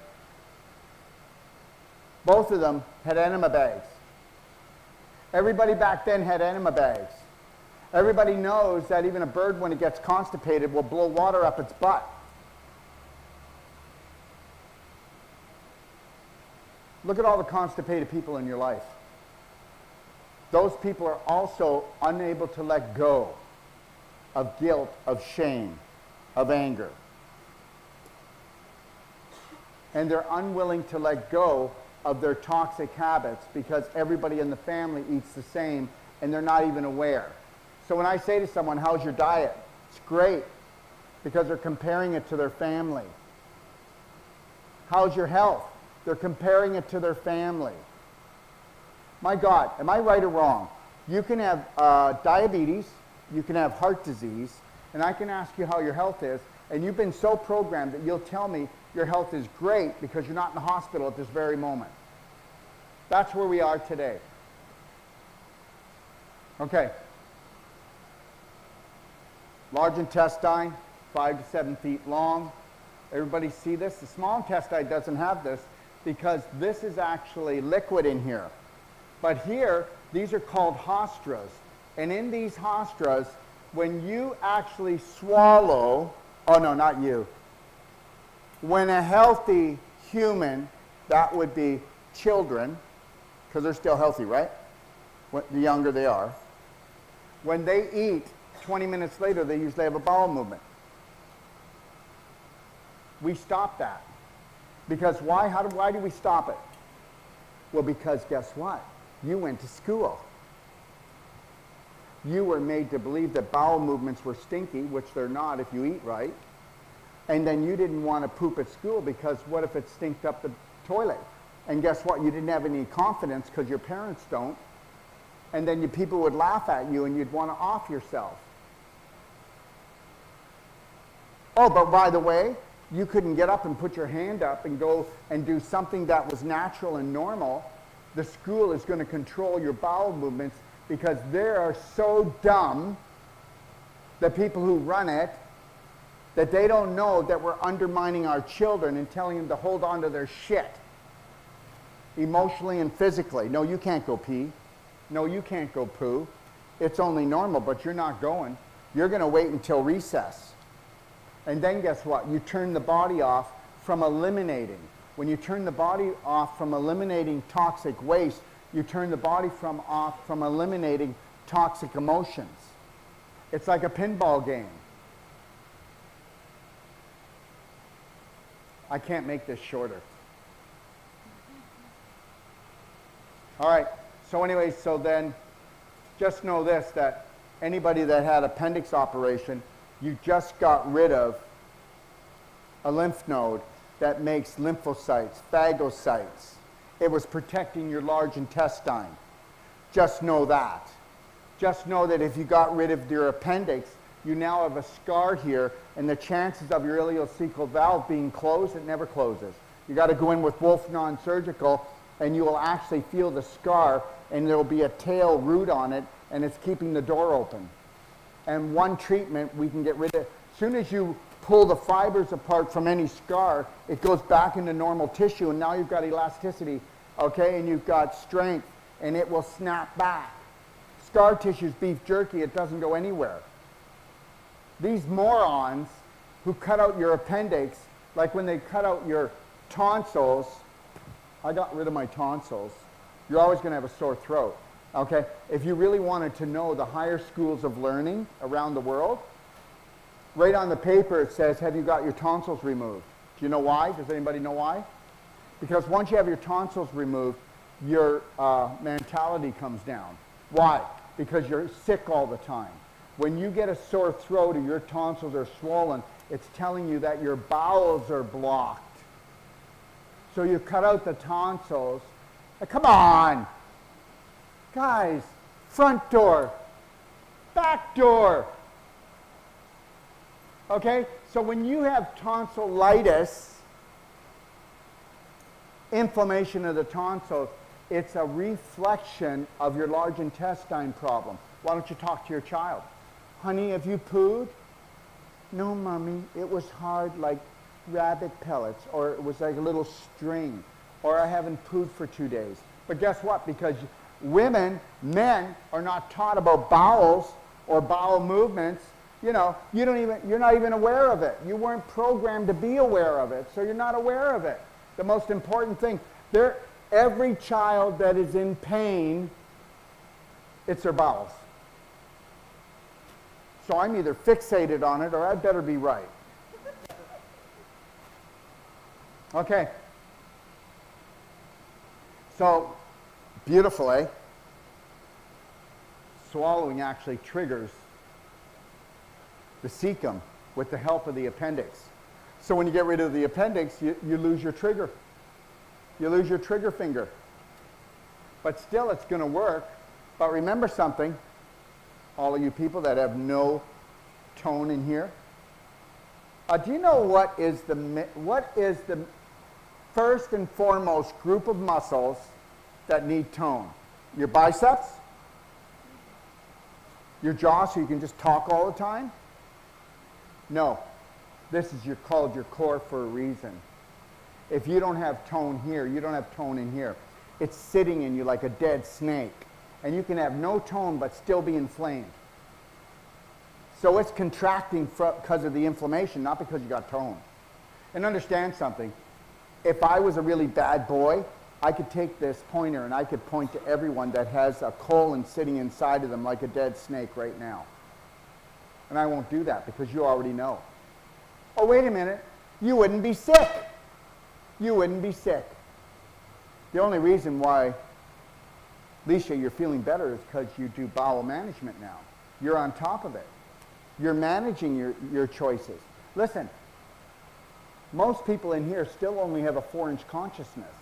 both of them had enema bags. Everybody back then had enema bags. Everybody knows that even a bird, when it gets constipated, will blow water up its butt. Look at all the constipated people in your life. Those people are also unable to let go of guilt, of shame, of anger. And they're unwilling to let go of their toxic habits because everybody in the family eats the same and they're not even aware. So when I say to someone, how's your diet? It's great, because they're comparing it to their family. How's your health? They're comparing it to their family. My God, am I right or wrong? You can have diabetes, you can have heart disease, and I can ask you how your health is, and you've been so programmed that you'll tell me your health is great because you're not in the hospital at this very moment. That's where we are today. Okay. Large intestine, 5 to 7 feet long. Everybody see this? The small intestine doesn't have this. because this is actually liquid in here. But here, these are called hostras. And in these hostras, when you actually swallow, oh no, not you. When a healthy human, that would be children, because they're still healthy, right? The younger they are. When they eat, 20 minutes later, they usually have a bowel movement. We stop that. Because why? Why do we stop it? Well, because guess what? You went to school. You were made to believe that bowel movements were stinky, which they're not if you eat right. And then you didn't want to poop at school because what if it stinked up the toilet? And guess what? You didn't have any confidence because your parents don't. And then people would laugh at you and you'd want to off yourself. Oh, but by the way, you couldn't get up and put your hand up and go and do something that was natural and normal. The school is going to control your bowel movements because they are so dumb, the people who run it, that they don't know that we're undermining our children and telling them to hold on to their shit. Emotionally and physically. No, you can't go pee. No, you can't go poo. It's only normal, but you're not going. You're going to wait until recess. And then guess what? You turn the body off from eliminating. When you turn the body off from eliminating toxic waste, you turn the body off from eliminating toxic emotions. It's like a pinball game. I can't make this shorter. All right, so anyway, so then just know this, that anybody that had appendix operation, you just got rid of a lymph node that makes lymphocytes, phagocytes. It was protecting your large intestine. Just know that. Just know that if you got rid of your appendix, you now have a scar here, and the chances of your ileocecal valve being closed, it never closes. You got to go in with Wolf non-surgical, and you will actually feel the scar, and there will be a tail root on it, and it's keeping the door open. And one treatment, we can get rid of. As soon as you pull the fibers apart from any scar, it goes back into normal tissue, and now you've got elasticity, okay, and you've got strength, and it will snap back. Scar tissue is beef jerky. It doesn't go anywhere. These morons who cut out your appendix, like when they cut out your tonsils, I got rid of my tonsils. You're always going to have a sore throat, okay? If you really wanted to know the higher schools of learning around the world, right on the paper it says, have you got your tonsils removed? Do you know why? Does anybody know why? Because once you have your tonsils removed, your mentality comes down. Why? Because you're sick all the time. When you get a sore throat or your tonsils are swollen, it's telling you that your bowels are blocked. So you cut out the tonsils. Come on! Guys, front door, back door. Okay? So when you have tonsillitis, inflammation of the tonsils, it's a reflection of your large intestine problem. Why don't you talk to your child? Honey, have you pooed? No, Mommy. It was hard like rabbit pellets, or it was like a little string, or I haven't pooed for 2 days. But guess what? Because men are not taught about bowels or bowel movements. You know, you're not even aware of it. You weren't programmed to be aware of it, so you're not aware of it. The most important thing, every child that is in pain, it's their bowels. So I'm either fixated on it or I better be right. Okay. So, beautiful, eh? Swallowing actually triggers the cecum with the help of the appendix. So when you get rid of the appendix, you lose your trigger. You lose your trigger finger. But still, it's going to work. But remember something, all of you people that have no tone in here. Do you know what is the first and foremost group of muscles that need tone? Your biceps? Your jaw, so you can just talk all the time? No. This is called your core for a reason. If you don't have tone here, you don't have tone in here. It's sitting in you like a dead snake. And you can have no tone but still be inflamed. So it's contracting because of the inflammation, not because you got tone. And understand something. If I was a really bad boy, I could take this pointer and I could point to everyone that has a colon sitting inside of them like a dead snake right now. And I won't do that because you already know. Oh, wait a minute. You wouldn't be sick. You wouldn't be sick. The only reason why, Leisha, you're feeling better is because you do bowel management now. You're on top of it. You're managing your choices. Listen, most people in here still only have a 4-inch consciousness.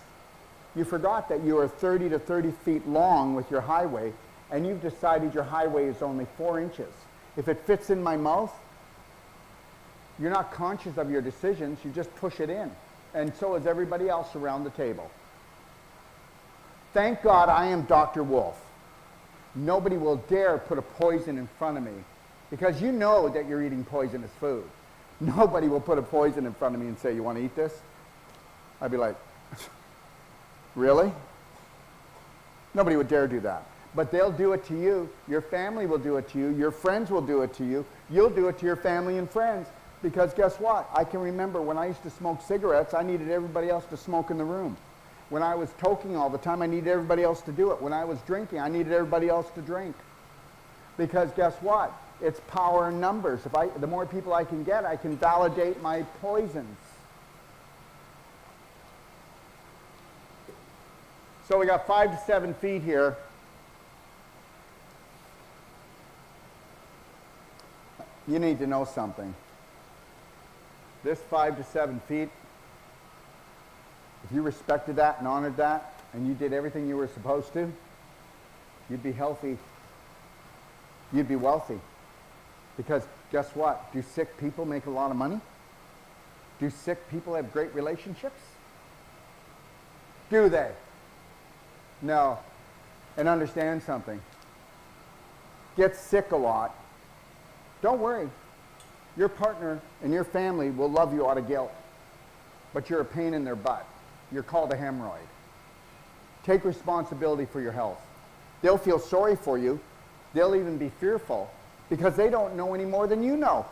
You forgot that you are 30 to 30 feet long with your highway, and you've decided your highway is only 4 inches. If it fits in my mouth, you're not conscious of your decisions, you just push it in. And so is everybody else around the table. Thank God I am Dr. Wolf. Nobody will dare put a poison in front of me because you know that you're eating poisonous food. Nobody will put a poison in front of me and say, you want to eat this? I'd be like, really? Nobody would dare do that. But they'll do it to you. Your family will do it to you. Your friends will do it to you. You'll do it to your family and friends. Because guess what? I can remember when I used to smoke cigarettes, I needed everybody else to smoke in the room. When I was toking all the time, I needed everybody else to do it. When I was drinking, I needed everybody else to drink. Because guess what? It's power in numbers. The more people I can get, I can validate my poisons. So we got 5 to 7 feet here. You need to know something. This 5 to 7 feet, if you respected that and honored that, and you did everything you were supposed to, you'd be healthy. You'd be wealthy. Because guess what? Do sick people make a lot of money? Do sick people have great relationships? Do they? No. And understand something. Get sick a lot. Don't worry. Your partner and your family will love you out of guilt. But you're a pain in their butt. You're called a hemorrhoid. Take responsibility for your health. They'll feel sorry for you. They'll even be fearful because they don't know any more than you know.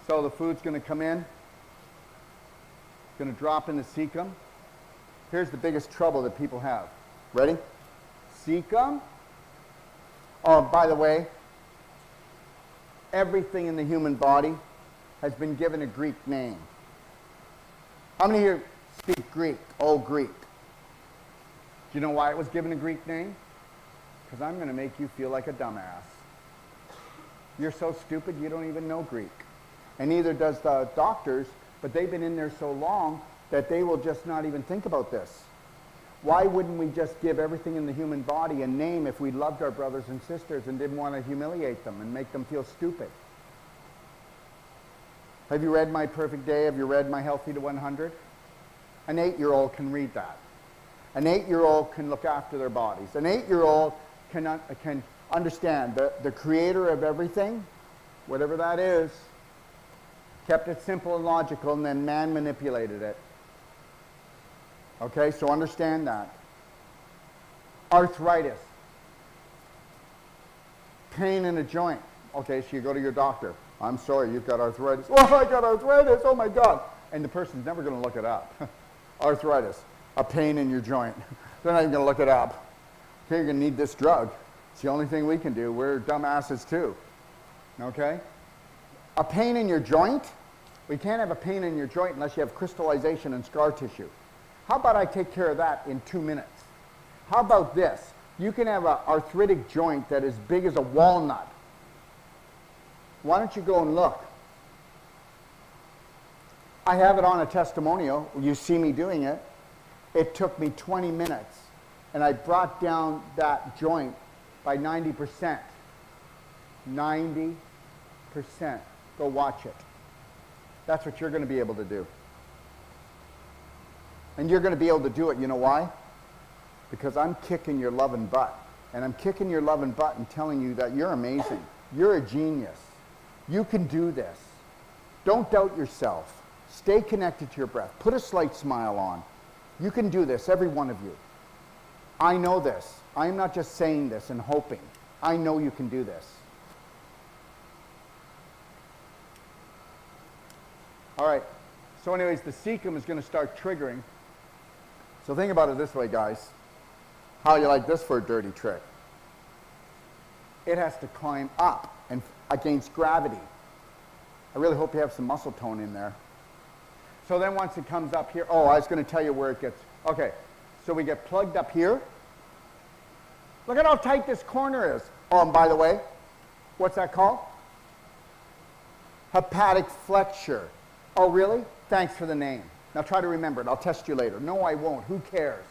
So the food's going to come in. It's going to drop in the cecum. Here's the biggest trouble that people have. Ready? Cecum. Oh, by the way, everything in the human body has been given a Greek name. How many here speak Greek? Oh, Greek. Do you know why it was given a Greek name? Because I'm going to make you feel like a dumbass. You're so stupid you don't even know Greek. And neither does the doctors, but they've been in there so long that they will just not even think about this. Why wouldn't we just give everything in the human body a name if we loved our brothers and sisters and didn't want to humiliate them and make them feel stupid? Have you read My Perfect Day? Have you read My Healthy to 100? An 8-year-old can read that. An 8-year-old can look after their bodies. An 8-year-old can understand the creator of everything, whatever that is, kept it simple and logical, and then man manipulated it. Okay, so understand that. Arthritis. Pain in a joint. Okay, so you go to your doctor. I'm sorry, you've got arthritis. Oh, I got arthritis, oh my God. And the person's never going to look it up. Arthritis, a pain in your joint. They're not even going to look it up. Okay, you're going to need this drug. It's the only thing we can do. We're dumbasses too. Okay? A pain in your joint? We can't have a pain in your joint unless you have crystallization and scar tissue. How about I take care of that in 2 minutes? How about this? You can have an arthritic joint that is big as a walnut. Why don't you go and look? I have it on a testimonial. You see me doing it. It took me 20 minutes, and I brought down that joint by 90%. 90%. Go watch it. That's what you're going to be able to do. And you're going to be able to do it, you know why? Because I'm kicking your loving butt. And I'm kicking your loving butt and telling you that you're amazing. You're a genius. You can do this. Don't doubt yourself. Stay connected to your breath. Put a slight smile on. You can do this, every one of you. I know this. I am not just saying this and hoping. I know you can do this. All right. So anyways, the cecum is going to start triggering. So think about it this way, guys. How you like this for a dirty trick? It has to climb up and against gravity. I really hope you have some muscle tone in there. So then once it comes up here, oh, I was going to tell you where it gets. Okay, so we get plugged up here. Look at how tight this corner is. Oh, and by the way, what's that called? Hepatic flexure. Oh, really? Thanks for the name. Now try to remember it. I'll test you later. No, I won't. Who cares?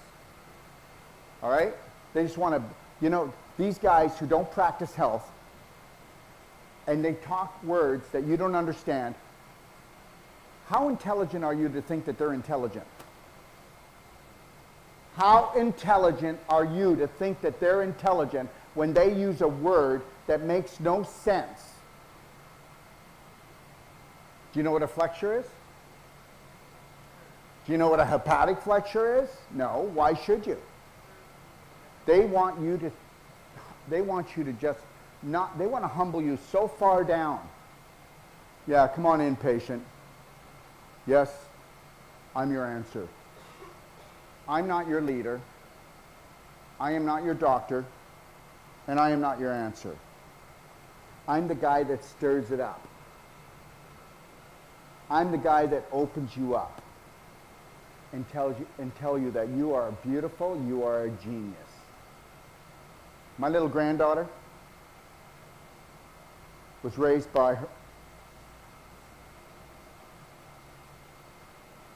All right? They just want to, you know, these guys who don't practice health and they talk words that you don't understand, how intelligent are you to think that they're intelligent? How intelligent are you to think that they're intelligent when they use a word that makes no sense? Do you know what a flexure is? Do you know what a hepatic flexure is? No. Why should you? They want you to just not, they want to humble you so far down. Yeah, come on in, patient. Yes, I'm your answer. I'm not your leader. I am not your doctor. And I am not your answer. I'm the guy that stirs it up. I'm the guy that opens you up and tell you that you are beautiful, you are a genius. My little granddaughter was raised by her,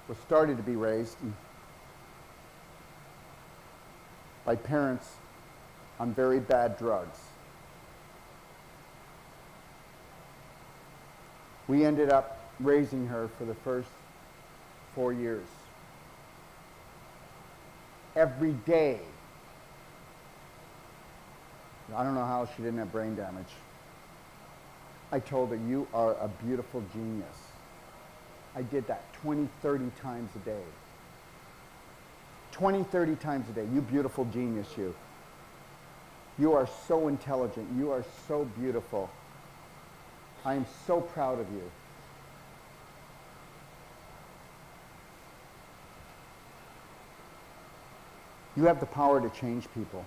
was started to be raised by parents on very bad drugs. We ended up raising her for the first 4 years. Every day. I don't know how she didn't have brain damage. I told her, you are a beautiful genius. I did that 20, 30 times a day. 20, 30 times a day. You beautiful genius, you. You are so intelligent. You are so beautiful. I am so proud of you. You have the power to change people.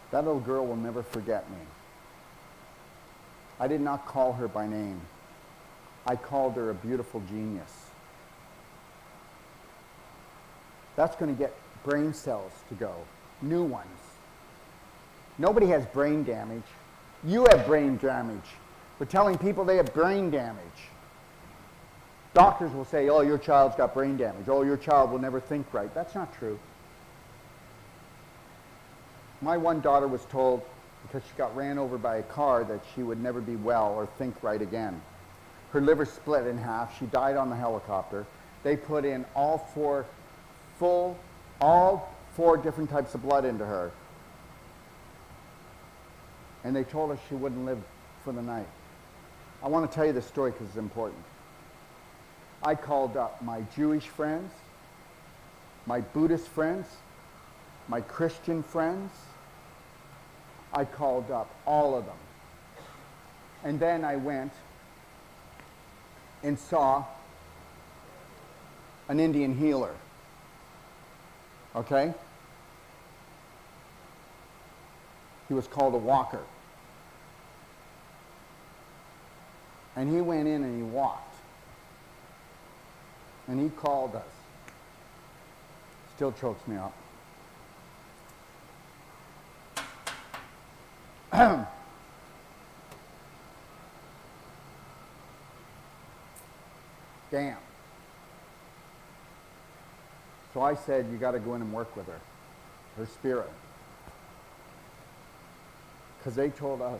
That little girl will never forget me. I did not call her by name. I called her a beautiful genius. That's going to get brain cells to go, new ones. Nobody has brain damage. You have brain damage. We're telling people they have brain damage. Doctors will say, oh, your child's got brain damage. Oh, your child will never think right. That's not true. My one daughter was told, because she got ran over by a car, that she would never be well or think right again. Her liver split in half. She died on the helicopter. They put in all four different types of blood into her. And they told her she wouldn't live for the night. I want to tell you this story because it's important. I called up my Jewish friends, my Buddhist friends, my Christian friends. I called up all of them. And then I went and saw an Indian healer. Okay? He was called a walker. And he went in and he walked. And he called us. Still chokes me up. Damn. So I said, you got to go in and work with her spirit. Because they told us,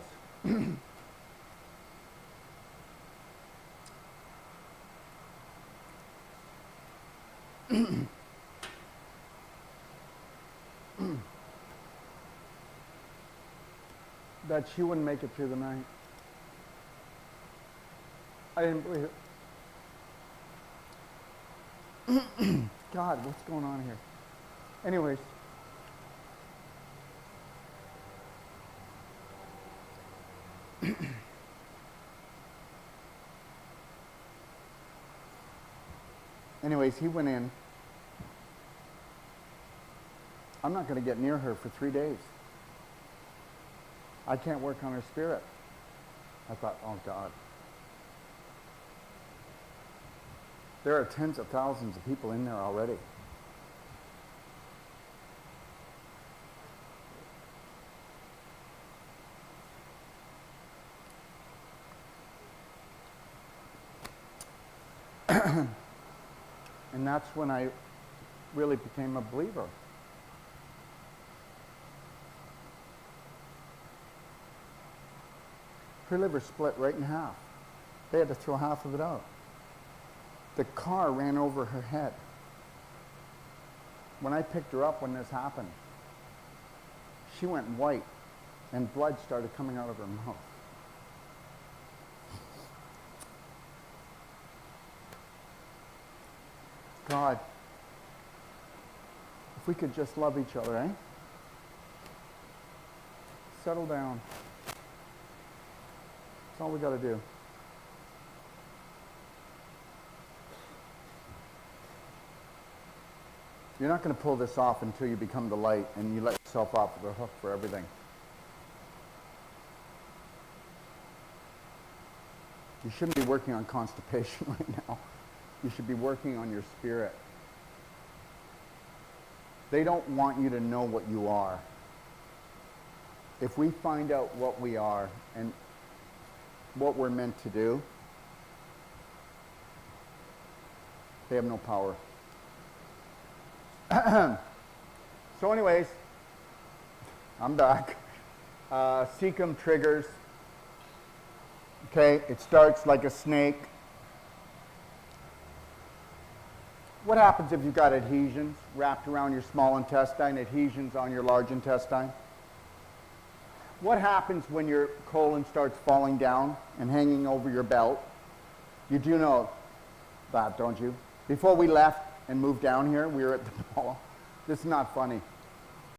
that she wouldn't make it through the night. I didn't believe it. God, what's going on here? Anyways. Anyways, he went in. I'm not going to get near her for 3 days. I can't work on her spirit. I thought, oh God. There are tens of thousands of people in there already. And that's when I really became a believer. Her liver split right in half. They had to throw half of it out. The car ran over her head. When I picked her up when this happened, she went white and blood started coming out of her mouth. God, if we could just love each other, eh? Settle down. That's all we got to do. You're not going to pull this off until you become the light and you let yourself off the hook for everything. You shouldn't be working on constipation right now. You should be working on your spirit. They don't want you to know what you are. If we find out what we are and what we're meant to do, they have no power. So anyways, I'm back. Cecum triggers. Okay, it starts like a snake. What happens if you've got adhesions wrapped around your small intestine, adhesions on your large intestine? What happens when your colon starts falling down and hanging over your belt? You do know that, don't you? Before we left and moved down here, we were at the mall. This is not funny.